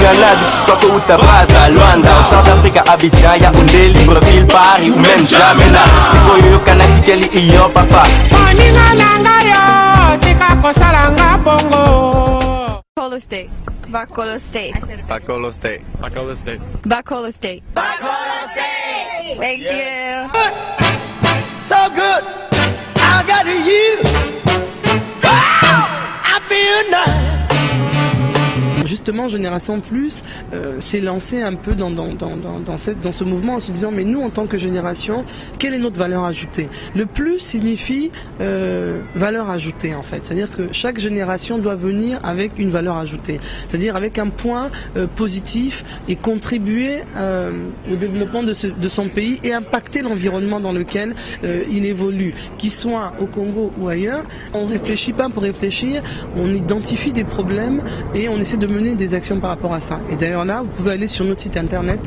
Ghana, Soto ou Tabraza, Luanda, South Africa, Abidjan, Yaoundé, Libreville, Paris ou même Jamena. Sikoyo yo kanati keli iyo papa. Moninga nanga yo, tika kosalanga bongo. Bacolod State. Bacolod State. Bacolod State. Bacolod State. Bacolod State. Bacolod State. Thank you. So good. I got you. I feel nice. Justement, Génération Plus s'est lancé un peu dans ce mouvement en se disant mais nous en tant que génération, quelle est notre valeur ajoutée? Le plus signifie valeur ajoutée en fait, c'est-à-dire que chaque génération doit venir avec une valeur ajoutée, c'est-à-dire avec un point positif et contribuer au développement de son pays et impacter l'environnement dans lequel il évolue, qu'il soit au Congo ou ailleurs. On ne réfléchit pas pour réfléchir, on identifie des problèmes et on essaie de mener des actions par rapport à ça. Et d'ailleurs là, vous pouvez aller sur notre site internet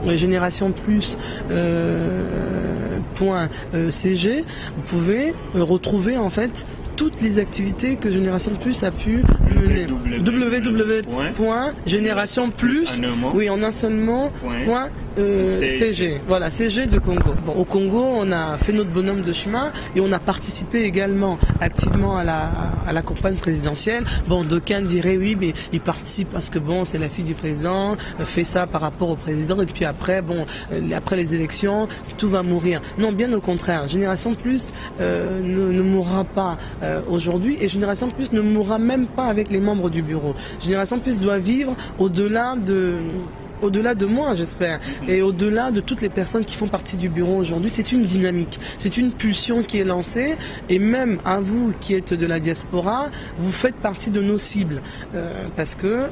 générationplus.cg, vous pouvez retrouver en fait toutes les activités que Génération Plus a pu mener. www.générationplus, oui en un seul mot, CG, voilà, CG de Congo. Bon, au Congo, on a fait notre bonhomme de chemin et on a participé également activement à la campagne présidentielle. Bon, d'aucuns diraient oui, mais il participe parce que bon, c'est la fille du président, fait ça par rapport au président et puis après, bon, après les élections, tout va mourir. Non, bien au contraire. Génération Plus ne mourra pas aujourd'hui et Génération Plus ne mourra même pas avec les membres du bureau. Génération Plus doit vivre au-delà de moi, j'espère, et au-delà de toutes les personnes qui font partie du bureau aujourd'hui. C'est une dynamique, c'est une pulsion qui est lancée, et même à vous qui êtes de la diaspora, vous faites partie de nos cibles, parce que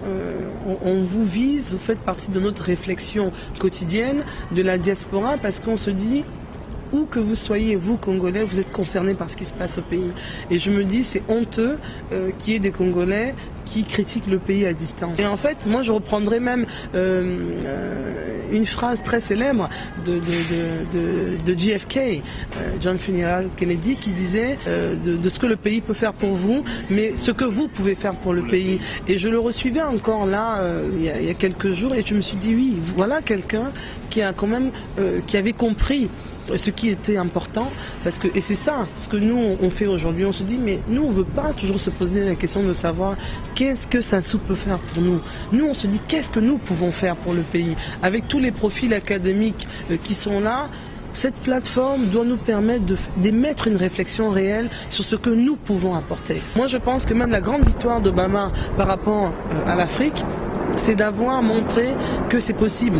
on vous vise, vous faites partie de notre réflexion quotidienne de la diaspora, parce qu'on se dit, où que vous soyez, vous Congolais, vous êtes concernés par ce qui se passe au pays. Et je me dis, c'est honteux qu'il y ait des Congolais qui critiquent le pays à distance. Et en fait, moi je reprendrai même une phrase très célèbre de JFK, John F. Kennedy, qui disait de ce que le pays peut faire pour vous, mais ce que vous pouvez faire pour le pays. Et je le resuivais encore là, il y a quelques jours, et je me suis dit, oui, voilà quelqu'un qui a quand même, qui avait compris ce qui était important, parce que, et c'est ça ce que nous on fait aujourd'hui, on se dit mais nous on veut pas toujours se poser la question de savoir qu'est-ce que Sassou peut faire pour nous. Nous on se dit qu'est-ce que nous pouvons faire pour le pays, avec tous les profils académiques qui sont là. Cette plateforme doit nous permettre d'émettre une réflexion réelle sur ce que nous pouvons apporter. Moi je pense que même la grande victoire d'Obama par rapport à l'Afrique, c'est d'avoir montré que c'est possible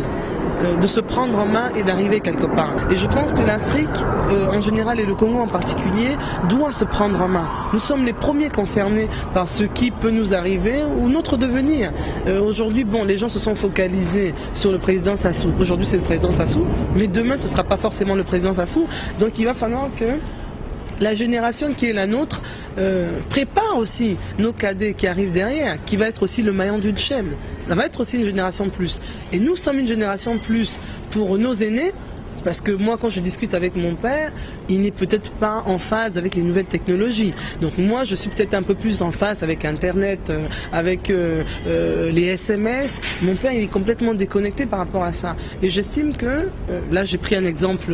de se prendre en main et d'arriver quelque part. Et je pense que l'Afrique en général et le Congo en particulier doit se prendre en main. Nous sommes les premiers concernés par ce qui peut nous arriver ou notre devenir. Aujourd'hui, bon, les gens se sont focalisés sur le président Sassou. Aujourd'hui c'est le président Sassou, mais demain ce ne sera pas forcément le président Sassou. Donc il va falloir que la génération qui est la nôtre prépare aussi nos cadets qui arrivent derrière, qui va être aussi le maillon d'une chaîne. Ça va être aussi une génération plus. Et nous sommes une génération plus pour nos aînés, parce que moi quand je discute avec mon père, il n'est peut-être pas en phase avec les nouvelles technologies. Donc moi je suis peut-être un peu plus en phase avec Internet, avec les SMS. Mon père il est complètement déconnecté par rapport à ça. Et j'estime que, là j'ai pris un exemple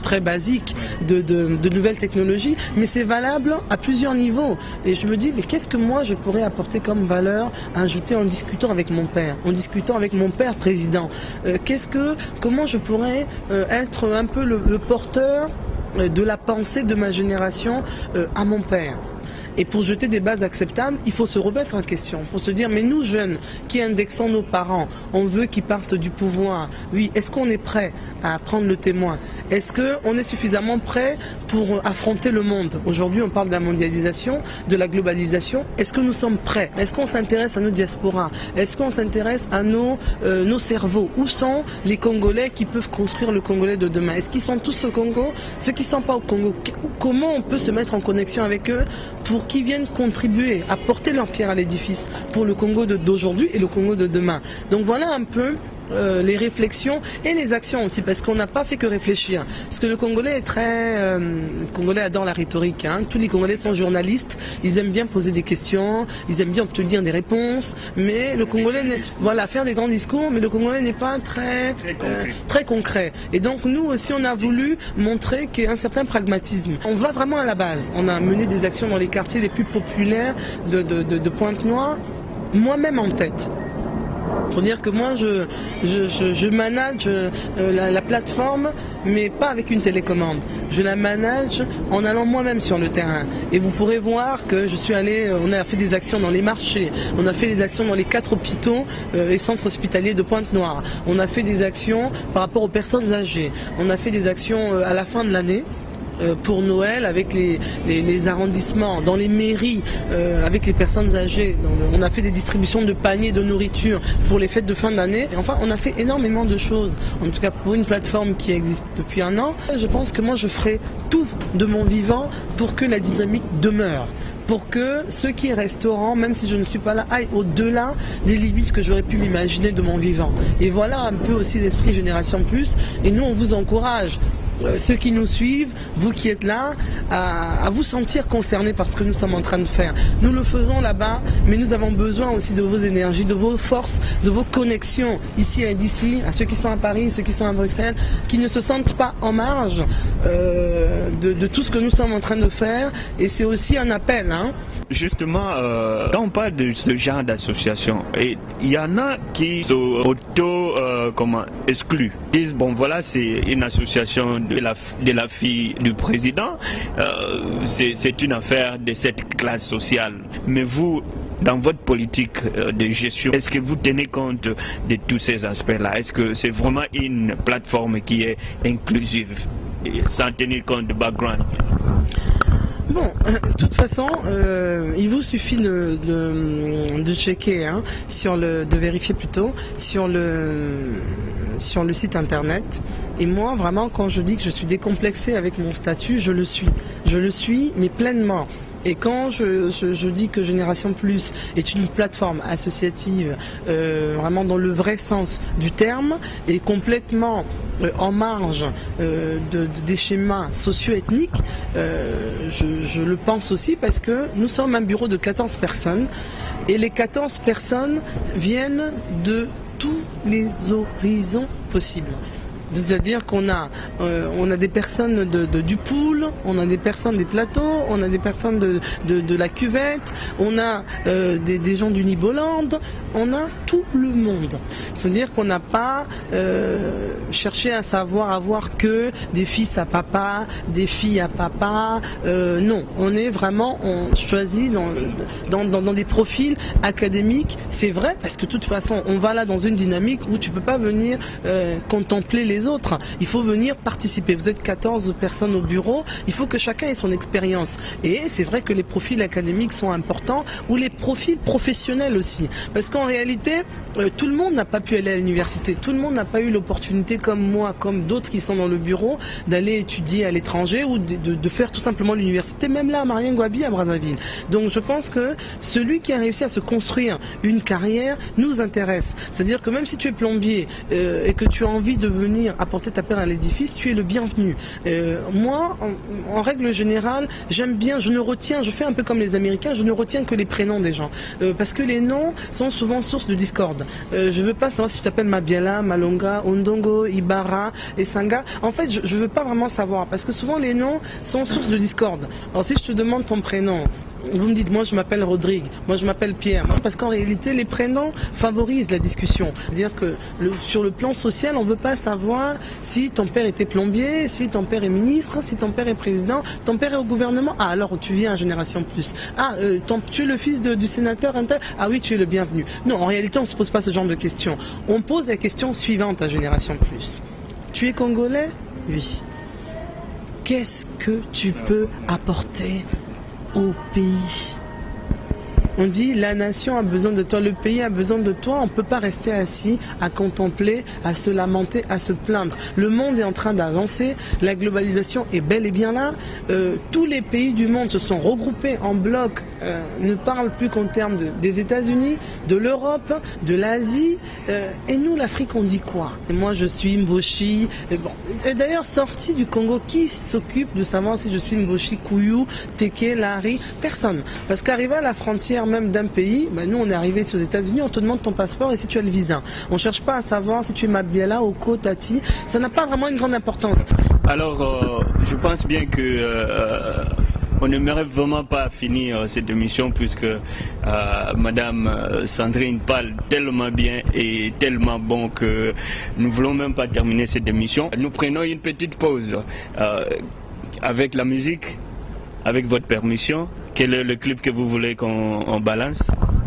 très basique de nouvelles technologies, mais c'est valable à plusieurs niveaux. Et je me dis, mais qu'est-ce que moi je pourrais apporter comme valeur ajoutée en discutant avec mon père, en discutant avec mon père président. Comment je pourrais être un peu le porteur de la pensée de ma génération à mon père. Et pour jeter des bases acceptables, il faut se remettre en question, pour se dire, mais nous jeunes, qui indexons nos parents, on veut qu'ils partent du pouvoir, oui, est-ce qu'on est prêt à prendre le témoin? Est-ce qu'on est suffisamment prêt pour affronter le monde? Aujourd'hui, on parle de la mondialisation, de la globalisation. Est-ce que nous sommes prêts? Est-ce qu'on s'intéresse à nos diasporas? Est-ce qu'on s'intéresse à nos cerveaux? Où sont les Congolais qui peuvent construire le Congolais de demain? Est-ce qu'ils sont tous au Congo? Ceux qui ne sont pas au Congo, comment on peut se mettre en connexion avec eux pour qu'ils viennent contribuer, apporter leur pierre à l'édifice pour le Congo d'aujourd'hui et le Congo de demain? Donc voilà un peu les réflexions et les actions aussi, parce qu'on n'a pas fait que réfléchir. Parce que le Congolais est très... le Congolais adore la rhétorique. Hein. Tous les Congolais sont journalistes, ils aiment bien poser des questions, ils aiment bien obtenir des réponses, mais le Congolais, voilà, faire des grands discours, mais le Congolais n'est pas très concret. Et donc nous aussi, on a voulu montrer qu'il y a un certain pragmatisme. On va vraiment à la base. On a mené des actions dans les quartiers les plus populaires de Pointe-Noire, moi-même en tête. Pour dire que moi, je manage la plateforme, mais pas avec une télécommande. Je la manage en allant moi-même sur le terrain. Et vous pourrez voir que je suis allé, on a fait des actions dans les marchés, on a fait des actions dans les 4 hôpitaux et centres hospitaliers de Pointe-Noire. On a fait des actions par rapport aux personnes âgées. On a fait des actions à la fin de l'année. Pour Noël, avec les arrondissements, dans les mairies, avec les personnes âgées. On a fait des distributions de paniers de nourriture pour les fêtes de fin d'année. Enfin, on a fait énormément de choses. En tout cas, pour une plateforme qui existe depuis 1 an, je pense que moi, je ferai tout de mon vivant pour que la dynamique demeure. Pour que ceux qui resteront, même si je ne suis pas là, aillent au-delà des limites que j'aurais pu m'imaginer de mon vivant. Et voilà un peu aussi l'esprit Génération Plus. Et nous, on vous encourage. Ceux qui nous suivent, vous qui êtes là, à vous sentir concernés par ce que nous sommes en train de faire. Nous le faisons là-bas, mais nous avons besoin aussi de vos énergies, de vos forces, de vos connexions, ici et d'ici, à ceux qui sont à Paris, ceux qui sont à Bruxelles, qui ne se sentent pas en marge de tout ce que nous sommes en train de faire. Et c'est aussi un appel. Hein. Justement, quand on parle de ce genre d'association, il y en a qui s'auto-excluent. Disent, bon voilà, c'est une association de la fille du président, c'est une affaire de cette classe sociale. Mais vous, dans votre politique de gestion, est-ce que vous tenez compte de tous ces aspects-là? Est-ce que c'est vraiment une plateforme qui est inclusive, sans tenir compte de background? Bon, de toute façon, il vous suffit de checker, hein, de vérifier plutôt sur le site internet. Et moi, vraiment, quand je dis que je suis décomplexée avec mon statut, je le suis. Je le suis, mais pleinement. Et quand je dis que Génération Plus est une plateforme associative vraiment dans le vrai sens du terme et complètement en marge des schémas socio-ethniques, je le pense aussi parce que nous sommes un bureau de 14 personnes et les 14 personnes viennent de tous les horizons possibles. C'est-à-dire qu'on a des personnes du Pool, on a des personnes des plateaux, on a des personnes de la cuvette, on a des gens du Niboland, on a tout le monde. C'est-à-dire qu'on n'a pas cherché à avoir que des fils à papa, des filles à papa. Non, on est vraiment, on choisit dans des profils académiques. C'est vrai parce que de toute façon, on va là dans une dynamique où tu peux pas venir contempler les autres. Il faut venir participer. Vous êtes 14 personnes au bureau. Il faut que chacun ait son expérience. Et c'est vrai que les profils académiques sont importants ou les profils professionnels aussi. Parce qu'en réalité, tout le monde n'a pas pu aller à l'université. Tout le monde n'a pas eu l'opportunité comme moi, comme d'autres qui sont dans le bureau, d'aller étudier à l'étranger ou de faire tout simplement l'université, même là à Mariengouabi, à Brazzaville. Donc je pense que celui qui a réussi à se construire une carrière nous intéresse. C'est-à-dire que même si tu es plombier et que tu as envie de venir apporter ta pierre à l'édifice, tu es le bienvenu. Moi, en règle générale, j'aime bien, je fais un peu comme les Américains, je ne retiens que les prénoms des gens. Parce que les noms sont souvent source de discorde. Je ne veux pas savoir si tu t'appelles Mabiala, Malonga, Ondongo, Ibarra, Esanga. En fait, je ne veux pas vraiment savoir, parce que souvent les noms sont source de discorde. Alors si je te demande ton prénom, vous me dites, moi je m'appelle Rodrigue, moi je m'appelle Pierre, parce qu'en réalité les prénoms favorisent la discussion. C'est-à-dire que sur le plan social, on ne veut pas savoir si ton père était plombier, si ton père est ministre, si ton père est président, ton père est au gouvernement. Ah alors tu viens à Génération Plus. Ah tu es le fils du sénateur inter. Ah oui, tu es le bienvenu. Non, en réalité on ne se pose pas ce genre de questions. On pose la question suivante à Génération Plus. Tu es congolais? Oui. Qu'est-ce que tu peux apporter au pays? On dit la nation a besoin de toi, le pays a besoin de toi. On ne peut pas rester assis à contempler, à se lamenter, à se plaindre. Le monde est en train d'avancer, la globalisation est bel et bien là. Tous les pays du monde se sont regroupés en bloc, ne parlent plus qu'en termes des États-Unis, de l'Europe, de l'Asie. Et nous, l'Afrique, on dit quoi? Et moi, je suis Mboshi. Et d'ailleurs, sorti du Congo, qui s'occupe de savoir si je suis Mboshi, Kouyou, Teke, Lari? Personne. Parce qu'arrivé à la frontière même d'un pays, nous, on est arrivé ici aux États-Unis, on te demande ton passeport et si tu as le visa. On ne cherche pas à savoir si tu es Mabiala, Oko, Tati. Ça n'a pas vraiment une grande importance. Alors, je pense bien que on n'aimerait vraiment pas finir cette émission puisque Madame Sandrine parle tellement bien et tellement bon que nous ne voulons même pas terminer cette émission. Nous prenons une petite pause avec la musique, avec votre permission. Quel est le clip que vous voulez qu'on balance?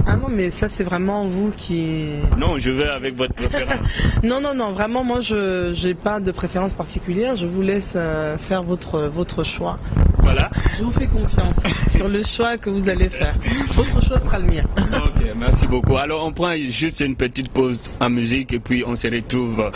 Ah non, mais ça c'est vraiment vous qui... Non, je vais avec votre préférence. Non, vraiment moi je n'ai pas de préférence particulière, je vous laisse faire votre choix. Voilà. Je vous fais confiance sur le choix que vous allez faire. Votre choix sera le mien. Ok, merci beaucoup. Alors on prend juste une petite pause en musique et puis on se retrouve